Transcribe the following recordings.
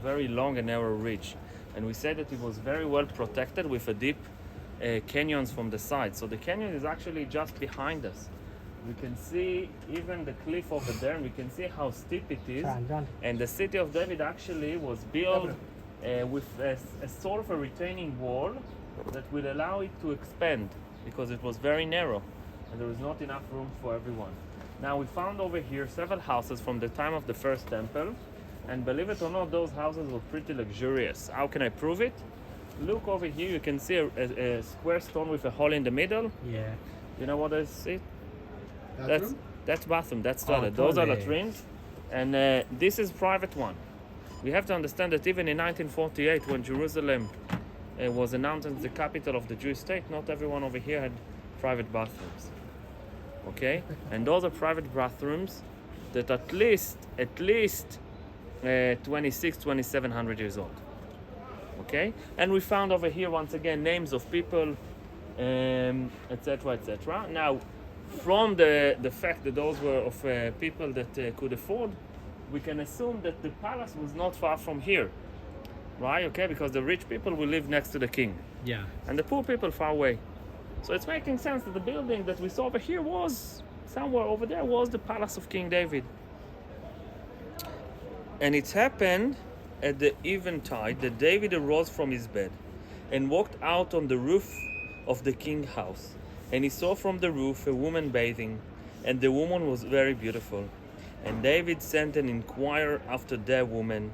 very long and narrow ridge. And we said that it was very well protected with a deep canyons from the side. So the canyon is actually just behind us. We can see even the cliff over there, and we can see how steep it is. And the city of David actually was built with a sort of a retaining wall that will allow it to expand, because it was very narrow and there was not enough room for everyone. Now we found over here several houses from the time of the first temple, and believe it or not, those houses were pretty luxurious. How can I prove it? Look over here, you can see a square stone with a hole in the middle. Yeah. You know what I see? Bathroom? That's bathroom, that's toilet. Those are latrines, and this is private one. We have to understand that even in 1948, when Jerusalem was announced as the capital of the Jewish state, not everyone over here had private bathrooms. Okay, and those are private bathrooms that at least 2,700 years old. Okay, and we found over here once again names of people, etc., etc. Now, from the fact that those were of people that could afford, we can assume that the palace was not far from here, right? Okay, because the rich people will live next to the king, Yeah. and the poor people far away. So it's making sense that the building that we saw over here was somewhere over there was the palace of King David. And it happened at the eventide that David arose from his bed and walked out on the roof of the king's house. And he saw from the roof a woman bathing, and the woman was very beautiful. And David sent and inquired after that woman,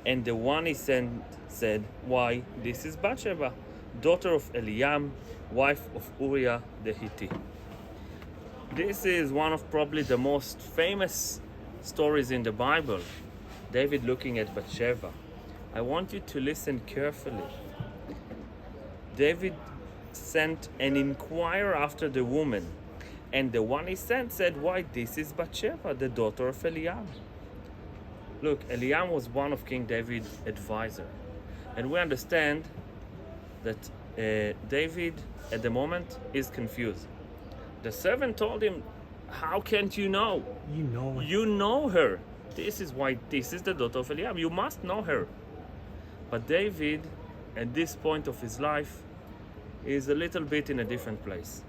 and the one he sent said, "Why, this is Bathsheba, daughter of Eliam, wife of Uriah the Hittite." This is one of probably the most famous stories in the Bible. David looking at Bathsheba. I want you to listen carefully. David sent and inquired after the woman, and the one he sent said, "Why, this is Bathsheba, the daughter of Eliam." Look, Eliam was one of King David's advisor, and we understand that David at the moment is confused. The servant told him, "How can't you know? You know. You know her. This is why this is the daughter of Eliam. You must know her." But David, at this point of his life, is a little bit in a different place.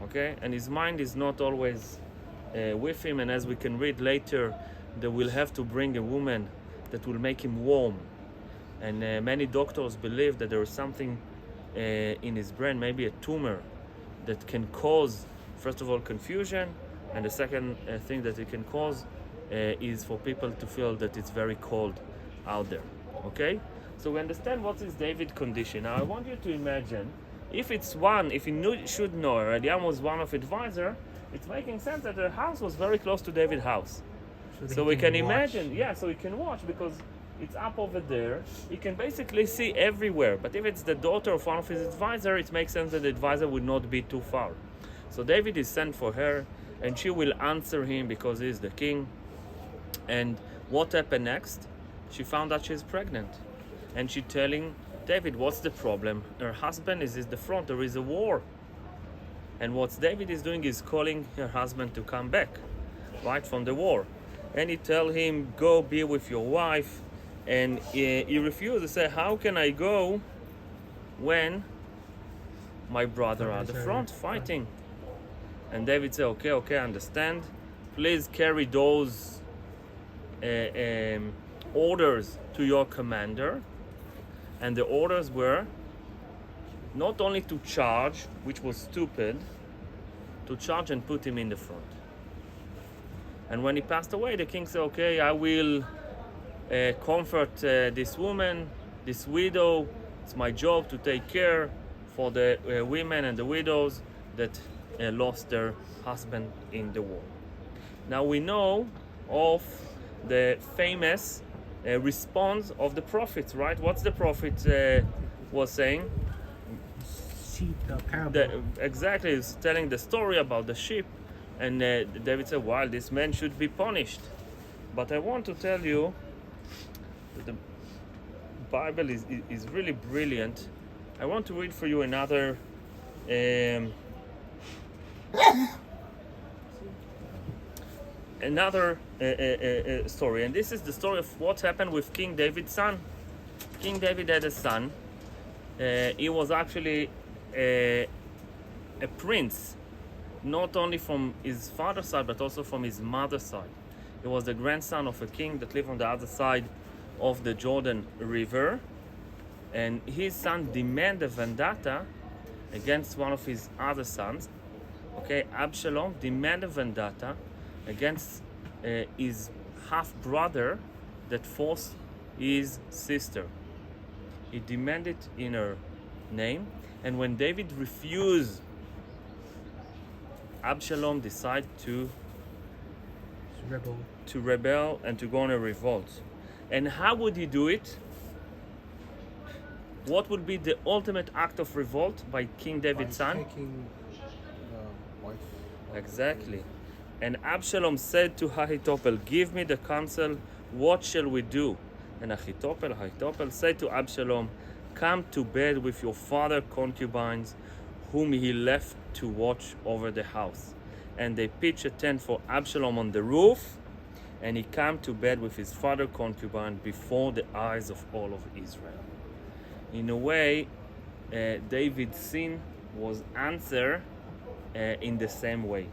Okay? And his mind is not always with him. And as we can read later, they will have to bring a woman that will make him warm. And many doctors believe that there is something in his brain, maybe a tumor, that can cause, first of all, confusion. And the second thing that it can cause is for people to feel that it's very cold out there. Okay? So we understand what is David's condition. Now I want you to imagine, if you should know her, Eliam was one of advisor, it's making sense that her house was very close to David's house. So we can imagine, so he can watch because it's up over there. He can basically see everywhere. But if it's the daughter of one of his advisors, it makes sense that the advisor would not be too far. So David is sent for her, and she will answer him because he is the king. And what happened next? She found out she's pregnant. And she telling David, what's the problem? Her husband is at the front, there is a war. And what David is doing is calling her husband to come back, right, from the war. And he tell him, go be with your wife. And he refused to say, how can I go when my brother are at the front fighting? And David said, okay, I understand. Please carry those orders to your commander. And the orders were not only to charge, which was stupid, to charge and put him in the front. And when he passed away, the king said, okay, I will comfort this woman, this widow. It's my job to take care for the women and the widows that lost their husband in the war. Now we know of the famous response of the prophets, right? What's the prophet was saying? Sheep, the parable. Exactly, he's telling the story about the sheep. And David said, well, this man should be punished. But I want to tell you that the Bible is really brilliant. I want to read for you another another story, and this is the story of what happened with King David's son. King David had a son. He was actually a prince, not only from his father's side but also from his mother's side. He was the grandson of a king that lived on the other side of the Jordan River, and his son demanded a vendetta against one of his other sons. Okay, Absalom demanded a vendetta against his half brother that forced his sister. He demanded in her name, and when David refused, Absalom decided to rebel and to go on a revolt. And how would he do it? What would be the ultimate act of revolt by King David's son? Taking wife. Exactly. And Absalom said to Ahithophel, "Give me the counsel, what shall we do?" And Ahithophel said to Absalom, "Come to bed with your father's concubines, whom he left to watch over the house." And they pitched a tent for Absalom on the roof, and he came to bed with his father's concubine before the eyes of all of Israel. In a way, David's sin was answered in the same way.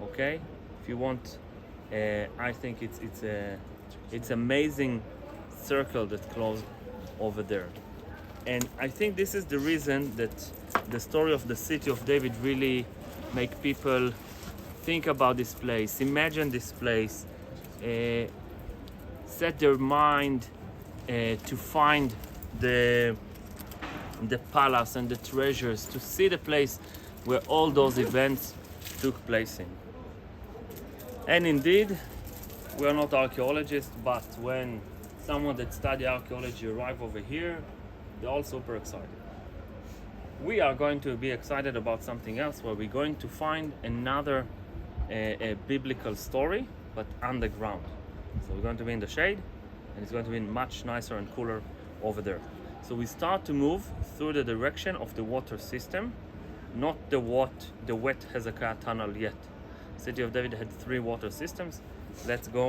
Okay, if you want, I think it's amazing circle that closed over there, and I think this is the reason that the story of the city of David really make people think about this place, imagine this place, set their mind to find the palace and the treasures, to see the place where all those events took place in. And indeed, we are not archaeologists, but when someone that study archaeology arrive over here, they're all super excited. We are going to be excited about something else, where we're going to find another a biblical story, but underground. So we're going to be in the shade, and it's going to be much nicer and cooler over there. So we start to move through the direction of the water system, not the wet Hezekiah Tunnel yet. City of David had 3 water systems. Let's go